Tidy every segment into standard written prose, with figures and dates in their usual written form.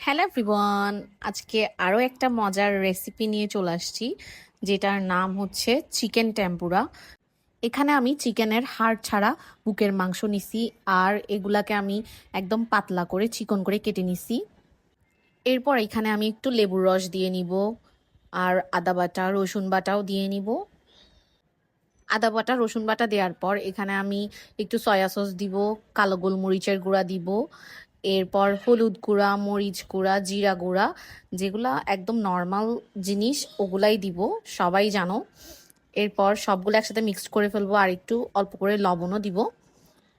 Hello everyone, আজকে আরও একটা মজার রেসিপি নিয়ে চলে আসছি, যেটার নাম হচ্ছে চিকেন টেম্পুরা। এখানে আমি চিকেনের হাড় ছাড়া বুকের মাংস নিছি, আর এগুলাকে আমি একদম পাতলা করে চিকন করে কেটে নিছি। এরপর এখানে আমি একটু লেবুর রস দিয়ে নিব, আর আদা বাটা রসুন বাটাও দিয়ে নিব। আদা বাটা রসুন বাটা দেওয়ার পর এখানে আমি একটু সয়া সস দিব, কালো গোলমরিচের গুঁড়া দিব, এরপর হলুদ গুঁড়া, মরিচ গুঁড়া, জিরা গুঁড়া, যেগুলা একদম নর্মাল জিনিস ওগুলাই দিব, সবাই জানো। এরপর সবগুলো একসাথে মিক্সড করে ফেলবো, আর একটু অল্প করে লবণও দিব।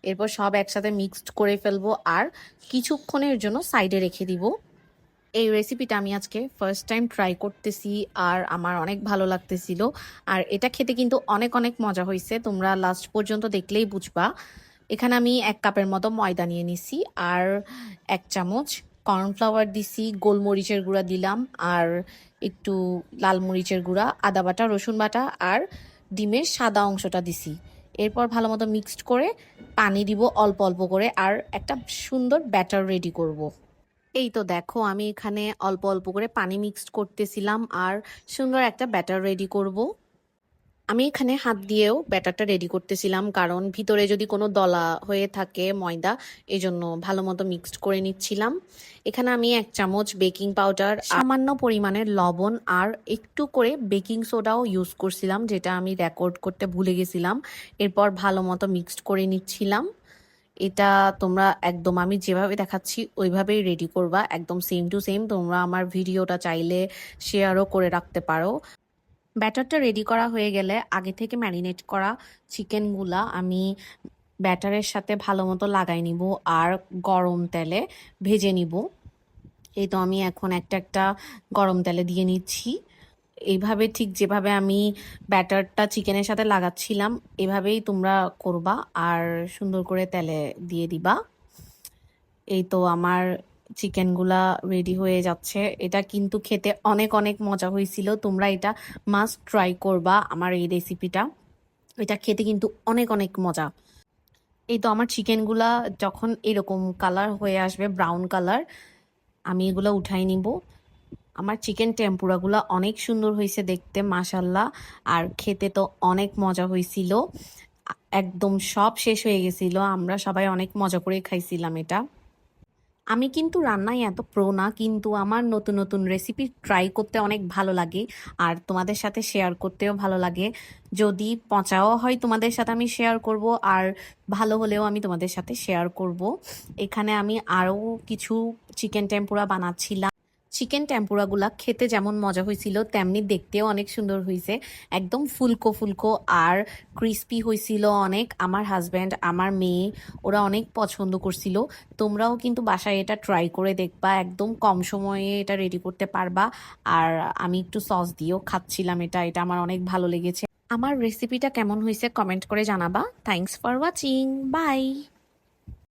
এরপর সব একসাথে মিক্সড করে ফেলবো আর কিছুক্ষণের জন্য সাইডে রেখে দিব। এই রেসিপিটা আমি আজকে ফার্স্ট টাইম ট্রাই করতেছি, আর আমার অনেক ভালো লাগতেছিল। আর এটা খেতে কিন্তু অনেক অনেক মজা হয়েছে, তোমরা লাস্ট পর্যন্ত দেখলেই বুঝবা। এখানে আমি 1 কাপের মতো ময়দা নিয়ে নিছি, আর 1 চামচ কর্নফ্লাওয়ার দিছি, গোলমরিচের গুঁড়া দিলাম, আর একটু লাল মরিচের গুঁড়া, আদা বাটা রসুন বাটা, আর ডিমের সাদা অংশটা দিছি। এরপর ভালো মতো মিক্সড করে পানি দিব অল্প অল্প করে, আর একটা সুন্দর ব্যাটার রেডি করব। এই তো দেখো, আমি এখানে অল্প অল্প করে পানি মিক্সড করতেছিলাম আর সুন্দর একটা ব্যাটার রেডি করব। আমি এখানে হাত দিয়েও ব্যাটারটা রেডি করতেছিলাম, কারণ ভিতরে যদি কোনো দলা হয়ে থাকে ময়দা, এজন্য ভালো মতো মিক্সড করে নিচ্ছিলাম। এখানে আমি 1 চামচ বেকিং পাউডার, সামান্য পরিমাণের লবণ, আর একটু করে বেকিং সোডাও ইউজ করছিলাম, যেটা আমি রেকর্ড করতে ভুলে গেছিলাম। এরপর ভালো মতো মিক্সড করে নিচ্ছিলাম। এটা তোমরা একদম আমি যেভাবে দেখাচ্ছি ওইভাবেই রেডি করবা, একদম সেম টু সেম। তোমরা আমার ভিডিওটা চাইলে শেয়ারও করে রাখতে পারো। ব্যাটারটা রেডি করা হয়ে গেলে আগে থেকে ম্যারিনেট করা চিকেনগুলা আমি ব্যাটারের সাথে ভালো মতো লাগাই নিব, আর গরম তেলে ভেজে নিব। এই তো আমি এখন একটা একটা গরম তেলে দিয়ে নিচ্ছি। এইভাবে ঠিক যেভাবে আমি ব্যাটারটা চিকেনের সাথে লাগাচ্ছিলাম এভাবেই তোমরা করবা, আর সুন্দর করে তেলে দিয়ে দিবা। এই তো আমার চিকেনগুলা রেডি হয়ে যাচ্ছে। এটা কিন্তু খেতে অনেক অনেক মজা হয়েছিল, তোমরা এটা মাস্ট ট্রাই করবা আমার এই রেসিপিটা। এটা খেতে কিন্তু অনেক অনেক মজা। এই তো আমার চিকেনগুলা যখন এরকম কালার হয়ে আসবে, ব্রাউন কালার, আমি এগুলো উঠাই নিব। আমার চিকেন টেম্পুরাগুলো অনেক সুন্দর হয়েছে দেখতে, মাশাল্লাহ। আর খেতে তো অনেক মজা হয়েছিল, একদম সব শেষ হয়ে গেছিল, আমরা সবাই অনেক মজা করে খাইছিলাম এটা। আমি কিন্তু রান্নায় এত প্রো না, কিন্তু আমার নতুন নতুন রেসিপি ট্রাই করতে অনেক ভালো লাগে, আর তোমাদের সাথে শেয়ার করতেও ভালো লাগে। যদি পচাও হয় তোমাদের সাথে আমি শেয়ার করব, আর ভালো হলেও আমি তোমাদের সাথে শেয়ার করব। এখানে আমি আরও কিছু চিকেন টেম্পুরা বানাচ্ছিলাম। চিকেন টেম্পুরাগুলা খেতে যেমন মজা হয়েছিল তেমনি দেখতেও অনেক সুন্দর হয়েছে, একদম ফুলকো ফুলকো আর ক্রিস্পি হয়েছিল অনেক। আমার হাজব্যান্ড, আমার মেয়ে, ওরা অনেক পছন্দ করছিল। তোমরাও কিন্তু বাসায় এটা ট্রাই করে দেখবা, একদম কম সময়ে এটা রেডি করতে পারবা। আর আমি একটু সস দিয়েও খাচ্ছিলাম, এটা এটা আমার অনেক ভালো লেগেছে। আমার রেসিপিটা কেমন হয়েছে কমেন্ট করে জানাবা। Thanks for watching, by.